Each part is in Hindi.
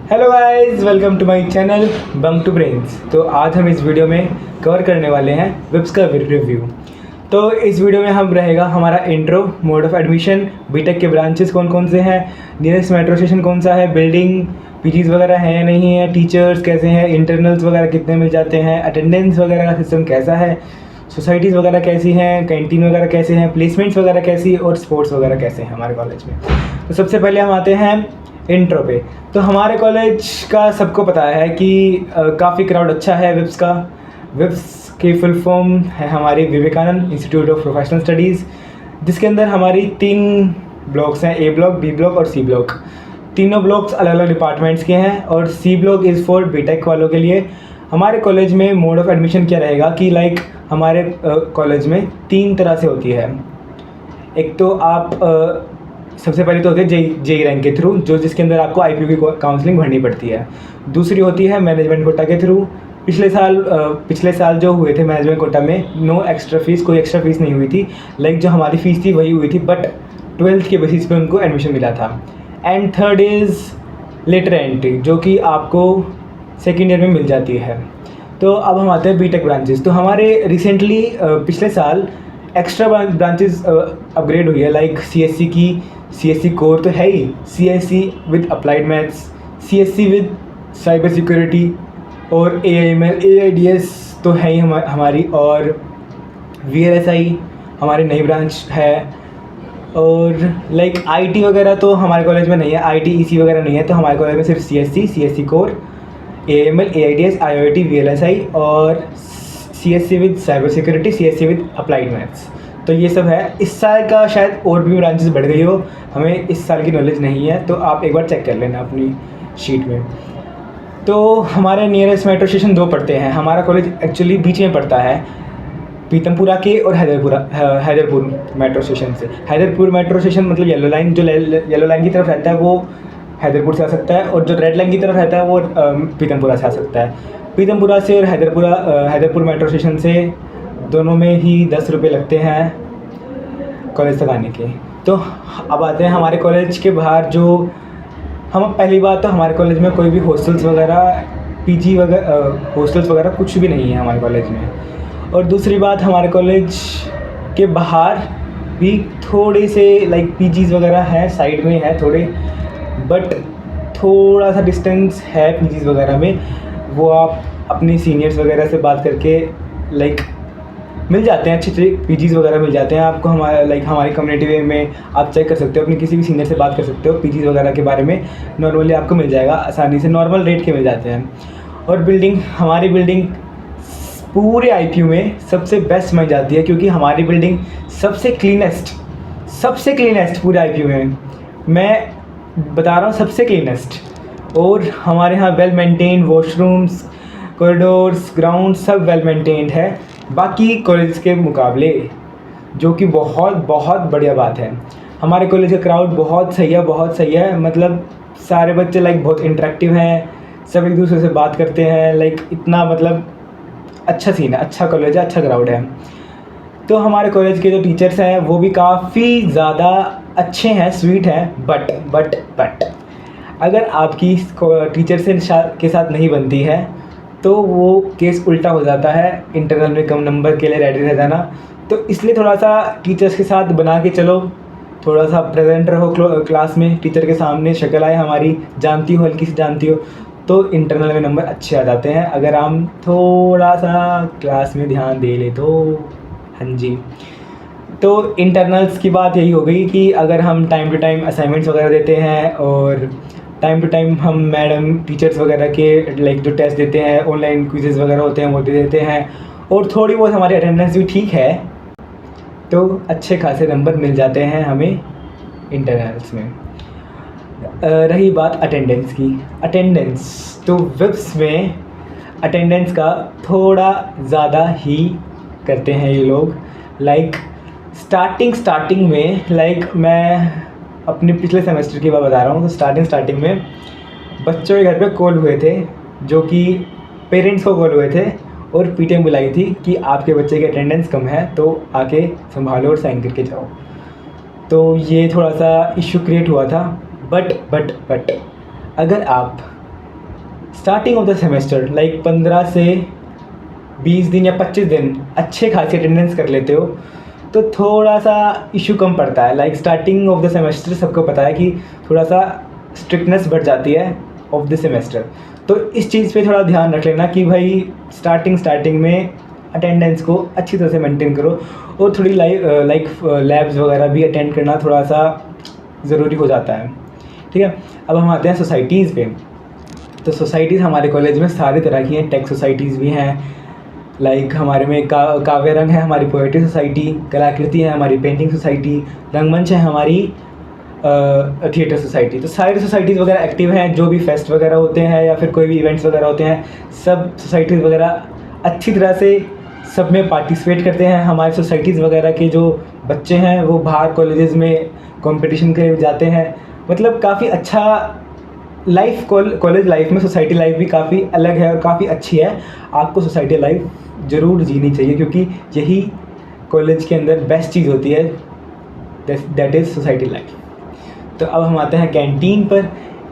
Hello guys, welcome to my channel bunk to brains. तो आज हम इस वीडियो में कवर करने वाले हैं विप्स का रिव्यू। तो इस वीडियो में हम रहेगा हमारा intro, mode of admission, BTech के ब्रांचेस कौन कौन से हैं, नियरेस्ट मेट्रो स्टेशन कौन सा है, बिल्डिंग पीजीज वगैरह हैं या नहीं है, टीचर्स कैसे हैं, इंटरनल्स वगैरह कितने मिल जाते हैं, अटेंडेंस वगैरह का सिस्टम कैसा है, सोसाइटीज़ वगैरह कैसी हैं, कैंटीन वगैरह कैसे हैं, प्लेसमेंट्स वगैरह कैसी और स्पोर्ट्स वगैरह कैसे हैं हमारे कॉलेज में। तो सबसे पहले हम आते हैं इंट्रो पे। तो हमारे कॉलेज का सबको पता है कि काफ़ी क्राउड अच्छा है विप्स का। विप्स की फुल फॉर्म है हमारी Vivekanand institute of professional studies, जिसके अंदर हमारी 3 ब्लॉक्स हैं, ए ब्लॉक, बी ब्लॉक और सी ब्लॉक। तीनों ब्लॉक्स अलग अलग डिपार्टमेंट्स के हैं और C block is for BTech वालों के लिए। हमारे कॉलेज में मोड ऑफ एडमिशन क्या रहेगा कि हमारे कॉलेज में 3 तरह से होती है। एक तो आप सबसे पहले तो होती है जेई रैंक के थ्रू, जिसके अंदर आपको आईपीयू की काउंसलिंग भरनी पड़ती है। दूसरी होती है मैनेजमेंट कोटा के थ्रू। पिछले साल जो हुए थे मैनेजमेंट कोटा में, नो एक्स्ट्रा फीस, कोई एक्स्ट्रा फीस नहीं हुई थी। जो हमारी फ़ीस थी वही हुई थी, बट 12th के बेसिस पे उनको एडमिशन मिला था। And third is lateral entry, जो कि आपको सेकेंड ईयर में मिल जाती है। तो अब हम आते हैं बीटेक ब्रांचेस। तो हमारे रिसेंटली पिछले साल एक्स्ट्रा ब्रांचेस अपग्रेड हुई है, सीएससी की सीएससी कोर तो है ही, CSC with applied maths, CSC with cyber security और एआईएमएल, एआईडीएस तो है ही हमारी, और वीएलएसआई हमारी नई ब्रांच है। और आईटी वगैरह तो हमारे कॉलेज में नहीं है, आईटी ईसी वगैरह नहीं है। तो हमारे कॉलेज में सिर्फ CSC, CSC core, AIML, AIDS, IOT, VLSI और CSC with cyber security, CSC with applied maths, तो ये सब है। इस साल का शायद और भी ब्रांचेस बढ़ गई हो, हमें इस साल की नॉलेज नहीं है, तो आप एक बार चेक कर लेना अपनी शीट में। तो हमारे नियरेस्ट मेट्रो स्टेशन 2 पड़ते हैं। हमारा कॉलेज एक्चुअली बीच में पड़ता है, पीतमपुरा के और हैदरपुर मेट्रो स्टेशन से। हैदरपुर मेट्रो स्टेशन मतलब येलो लाइन, जो येलो लाइन की तरफ रहता है वो हैदरपुर से आ सकता है, और जो रेड लाइन की तरफ रहता है वो पीतमपुरा से आ सकता है। पीतमपुरा से और हैदरपुर मेट्रो स्टेशन से दोनों में ही 10 रुपये लगते हैं कॉलेज तक आने के। तो अब आते हैं हमारे कॉलेज के बाहर। पहली बात तो हमारे कॉलेज में कोई भी हॉस्टल्स वगैरह, पीजी वगैरह, हॉस्टल्स वगैरह कुछ भी नहीं है हमारे कॉलेज में। और दूसरी बात, हमारे कॉलेज के बाहर भी थोड़े से पीजीज़ वगैरह हैं, साइड में है थोड़े, बट थोड़ा सा डिस्टेंस है पीजीज़ वगैरह में। वो आप अपनी सीनियर्स वगैरह से बात करके मिल जाते हैं, अच्छे पीजीज़ वगैरह मिल जाते हैं आपको। हमारी कम्युनिटी में आप चेक कर सकते हो, अपनी किसी भी सीनियर से बात कर सकते हो पीजीज़ वगैरह के बारे में। नॉर्मली आपको मिल जाएगा आसानी से, नॉर्मल रेट के मिल जाते हैं। और हमारी बिल्डिंग पूरे आईपीयू में सबसे बेस्ट मानी जाती है, क्योंकि हमारी बिल्डिंग सबसे क्लीनेस्ट पूरे आईपीयू में, मैं बता रहा हूँ सबसे क्लीनेस्ट। और हमारे यहाँ well maintained washrooms, corridors, ground सब वेल मेंटेन्ड है बाकी कॉलेज के मुकाबले, जो कि बहुत बहुत बढ़िया बात है। हमारे कॉलेज का क्राउड बहुत सही है, मतलब सारे बच्चे बहुत इंटरेक्टिव हैं, सब एक दूसरे से बात करते हैं, इतना मतलब अच्छा सीन है, अच्छा कॉलेज है, अच्छा क्राउड है। तो हमारे कॉलेज के जो टीचर्स हैं वो भी काफ़ी ज़्यादा अच्छे हैं, स्वीट हैं, बट अगर आपकी टीचर से के साथ नहीं बनती है तो वो केस उल्टा हो जाता है। इंटरनल में कम नंबर के लिए रेडी रह जाना। तो इसलिए थोड़ा सा टीचर्स के साथ बना के चलो, थोड़ा सा प्रेजेंट रहो क्लास में, टीचर के सामने शक्ल आए हमारी, जानती हो, हल्की सी जानती हो, तो इंटरनल में नंबर अच्छे आ जाते हैं अगर हम थोड़ा सा क्लास में ध्यान दे ले तो। हाँ जी, तो इंटरनल्स की बात यही हो गई कि अगर हम टाइम टू टाइम असाइनमेंट्स वगैरह देते हैं, और टाइम टू टाइम हम मैडम टीचर्स वगैरह के जो टेस्ट देते हैं, ऑनलाइन क्विज़ेस वगैरह होते हैं वो दे देते हैं, और थोड़ी बहुत हमारी अटेंडेंस भी ठीक है, तो अच्छे खासे नंबर मिल जाते हैं हमें इंटरनल्स में। रही बात अटेंडेंस की, तो विप्स में अटेंडेंस का थोड़ा ज़्यादा ही करते हैं ये लोग। स्टार्टिंग में मैं अपने पिछले सेमेस्टर की बात बता रहा हूँ। तो स्टार्टिंग में बच्चों के घर पे कॉल हुए थे, जो कि पेरेंट्स को कॉल हुए थे, और पीटीएम बुलाई थी कि आपके बच्चे की अटेंडेंस कम है तो आके संभालो और साइन करके जाओ। तो ये थोड़ा सा इशू क्रिएट हुआ था। बट अगर आप starting of the semester like 15 से 20 दिन या 25 दिन अच्छे खासी अटेंडेंस कर लेते हो तो थोड़ा सा इशू कम पड़ता है। Like starting of the semester सबको पता है कि थोड़ा सा स्ट्रिक्टनेस बढ़ जाती है ऑफ द सेमेस्टर। तो इस चीज़ पे थोड़ा ध्यान रख लेना कि भाई स्टार्टिंग में अटेंडेंस को अच्छी तरह से मेंटेन करो और थोड़ी लाइक लैब्स वगैरह भी अटेंड करना थोड़ा सा ज़रूरी हो जाता है। ठीक है, अब हम आते हैं सोसाइटीज़ पे। तो सोसाइटीज़ हमारे कॉलेज में सारी तरह की हैं। टेक सोसाइटीज़ भी हैं, लाइक हमारे में काव्य रंग है हमारी पोएट्री सोसाइटी, कलाकृति है हमारी पेंटिंग सोसाइटी, रंगमंच है हमारी थिएटर सोसाइटी। तो सारी सोसाइटीज़ वगैरह एक्टिव हैं। जो भी फेस्ट वगैरह होते हैं या फिर कोई भी इवेंट्स वगैरह होते हैं, सब सोसाइटीज़ वगैरह अच्छी तरह से सब में पार्टिसिपेट करते हैं। हमारी सोसाइटीज़ वगैरह के जो बच्चे हैं वो बाहर कॉलेजेस में कंपटीशन के लिए जाते हैं। मतलब काफ़ी अच्छा लाइफ, कॉलेज लाइफ में सोसाइटी लाइफ भी काफ़ी अलग है और काफ़ी अच्छी है। आपको सोसाइटी लाइफ ज़रूर जीनी चाहिए क्योंकि यही कॉलेज के अंदर बेस्ट चीज़ होती है, दैट इज़ सोसाइटी लाइफ। तो अब हम आते हैं कैंटीन पर।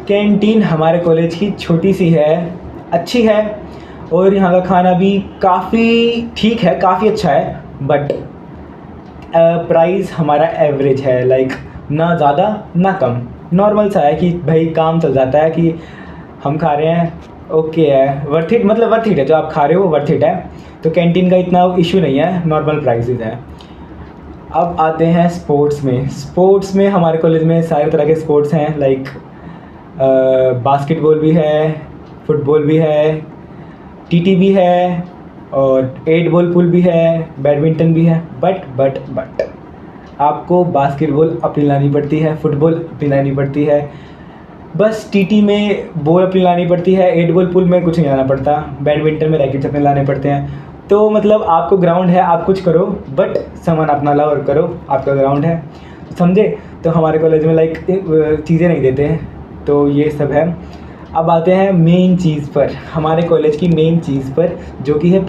कैंटीन हमारे कॉलेज की छोटी सी है, अच्छी है और यहाँ का खाना भी काफ़ी ठीक है, काफ़ी अच्छा है। बट प्राइस हमारा एवरेज है, लाइक ना ज़्यादा ना कम, नॉर्मल सा है कि भाई काम चल जाता है कि हम खा रहे हैं, ओके है, वर्थ इट, मतलब वर्थ इट है, जो आप खा रहे हो वो वर्थ इट है। तो कैंटीन का इतना इशू नहीं है, नॉर्मल प्राइसेस है। अब आते हैं स्पोर्ट्स में। स्पोर्ट्स में हमारे कॉलेज में सारे तरह के स्पोर्ट्स हैं, लाइक बास्केटबॉल भी है, फुटबॉल भी है, टीटी भी है और 8 बॉल पूल भी है, बैडमिंटन भी है। बट आपको बास्केटबॉल अपनी लानी पड़ती है, फुटबॉल अपनी लानी पड़ती है, बस टीटी में बॉल अपनी लानी पड़ती है, 8 बॉल पूल में कुछ नहीं लाना पड़ता, बैडमिंटन में रैकेट्स अपने लाने पड़ते हैं। तो मतलब आपको ग्राउंड है, आप कुछ करो बट सामान अपना लाओ और करो, आपका ग्राउंड है, समझे। तो हमारे कॉलेज में लाइक चीज़ें नहीं देते हैं, तो ये सब है। अब आते हैं मेन चीज़ पर, हमारे कॉलेज की मेन चीज़ पर, जो कि है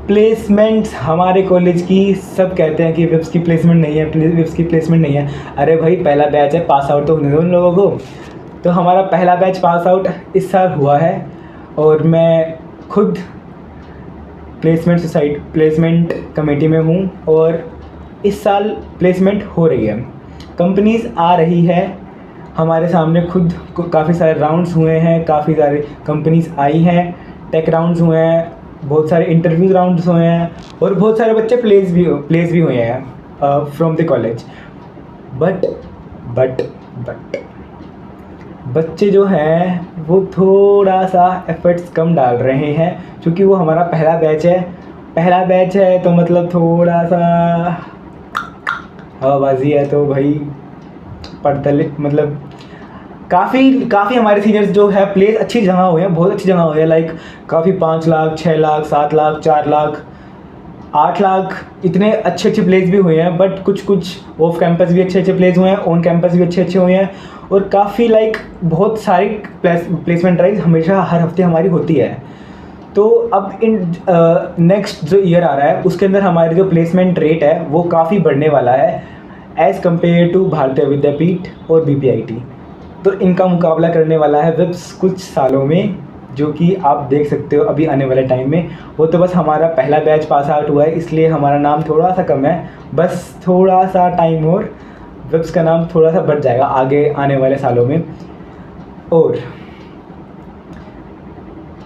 प्लेसमेंट्स हमारे कॉलेज की। सब कहते हैं कि विप्स की प्लेसमेंट नहीं है, विप्स की प्लेसमेंट नहीं है। अरे भाई पहला बैच है, पास आउट तो होने दो उन लोगों को। तो हमारा पहला बैच पास आउट इस साल हुआ है और मैं खुद प्लेसमेंट कमेटी में हूँ और इस साल प्लेसमेंट हो रही है, कंपनीज़ आ रही है हमारे सामने। खुद काफ़ी सारे राउंड्स हुए हैं, काफ़ी सारे कंपनीज़ आई हैं, टेक राउंड्स हुए हैं, बहुत सारे इंटरव्यू राउंड्स हुए हैं और बहुत सारे बच्चे प्लेस भी हुए हैं फ्रॉम द कॉलेज। बट बच्चे जो हैं वो थोड़ा सा एफर्ट्स कम डाल रहे हैं क्योंकि वो हमारा पहला बैच है तो मतलब थोड़ा सा हवाबाजी है। तो भाई मतलब काफ़ी हमारे सीनियर्स जो है प्लेस अच्छी जगह हुए हैं, बहुत अच्छी जगह हुई है, लाइक काफ़ी 5 लाख, 6 लाख, 7 लाख, 4 लाख, 8 लाख, इतने अच्छे प्लेस भी हुए हैं। बट कुछ ऑफ कैंपस भी अच्छे प्लेस हुए हैं, ऑन कैंपस भी अच्छे हुए हैं और काफ़ी लाइक बहुत सारी प्लेसमेंट ड्राइव हमेशा हर हफ्ते हमारी होती है। तो अब इन नेक्स्ट जो ईयर आ रहा है उसके अंदर हमारी जो प्लेसमेंट रेट है वो काफ़ी बढ़ने वाला है एज़ कम्पेयर टू भारतीय विद्यापीठ और BPIT। तो इनका मुकाबला करने वाला है विप्स कुछ सालों में, जो कि आप देख सकते हो अभी आने वाले टाइम में। वो तो बस हमारा पहला बैच पास आउट हुआ है इसलिए हमारा नाम थोड़ा सा कम है, बस थोड़ा सा टाइम और विप्स का नाम थोड़ा सा बढ़ जाएगा आगे आने वाले सालों में। और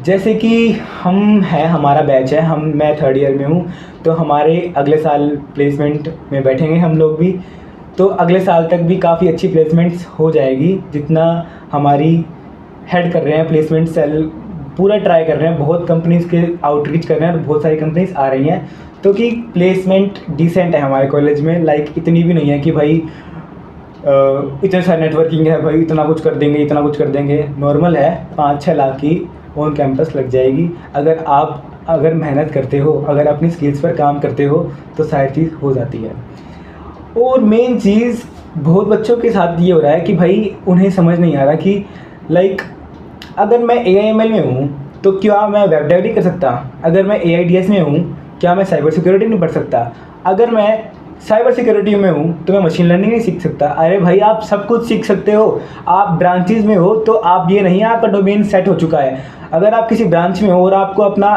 जैसे कि हमारा बैच है, मैं 3rd ईयर में हूँ, तो हमारे अगले साल प्लेसमेंट में बैठेंगे हम लोग भी। तो अगले साल तक भी काफ़ी अच्छी प्लेसमेंट्स हो जाएगी, जितना हमारी हेड कर रहे हैं प्लेसमेंट सेल, पूरा ट्राई कर रहे हैं, बहुत कंपनीज़ के आउटरीच कर रहे हैं और बहुत सारी कंपनीज़ आ रही हैं। तो कि प्लेसमेंट डिसेंट है हमारे कॉलेज में, लाइक इतनी भी नहीं है कि भाई इतने सारे नेटवर्किंग है भाई इतना कुछ कर देंगे। नॉर्मल है, 5-6 लाख की ऑन कैंपस लग जाएगी। अगर मेहनत करते हो, अगर अपनी स्किल्स पर काम करते हो तो सारी चीज़ हो जाती है। और मेन चीज़ बहुत बच्चों के साथ ये हो रहा है कि भाई उन्हें समझ नहीं आ रहा कि लाइक अगर मैं AIML में हूँ तो क्या मैं वेब डेवलपिंग कर सकता? अगर मैं AIDS में हूँ क्या मैं साइबर सिक्योरिटी नहीं पढ़ सकता? अगर मैं साइबर सिक्योरिटी में हूँ तो मैं मशीन लर्निंग नहीं सीख सकता? अरे भाई आप सब कुछ सीख सकते हो। आप ब्रांचेज में हो तो आप ये नहीं है आपका डोमेन सेट हो चुका है। अगर आप किसी ब्रांच में हो और आपको अपना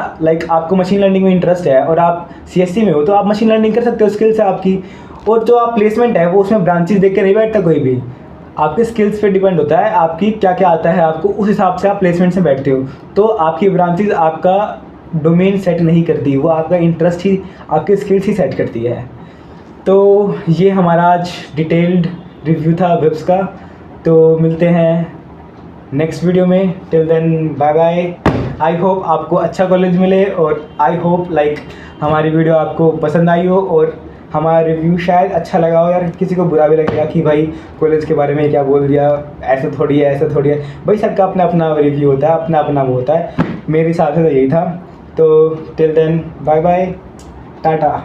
आपको मशीन लर्निंग में इंटरेस्ट है और आप सीएससी में हो तो आप मशीन लर्निंग कर सकते हो, स्किल्स है आपकी। और जो आप प्लेसमेंट है वो उसमें ब्रांचेज देख के नहीं बैठता कोई भी, आपके स्किल्स पे डिपेंड होता है, आपकी क्या क्या आता है आपको, उस हिसाब से आप प्लेसमेंट में बैठते हो। तो आपकी ब्रांचेज आपका डोमेन सेट नहीं करती, वो आपका इंटरेस्ट ही, आपके स्किल्स ही सेट करती है। तो ये हमारा आज डिटेल्ड रिव्यू था वेब्स का। तो मिलते हैं नेक्स्ट वीडियो में। Till then bye bye. I hope आपको अच्छा कॉलेज मिले और आई होप हमारी वीडियो आपको पसंद आई हो और हमारा रिव्यू शायद अच्छा लगा हो। यार किसी को बुरा भी लगेगा कि भाई कॉलेज के बारे में क्या बोल दिया, ऐसा थोड़ी है ऐसा थोड़ी है। भाई सबका अपना अपना रिव्यू होता है, अपना अपना वो होता है। मेरे हिसाब से तो यही था। तो till then bye bye, Tata.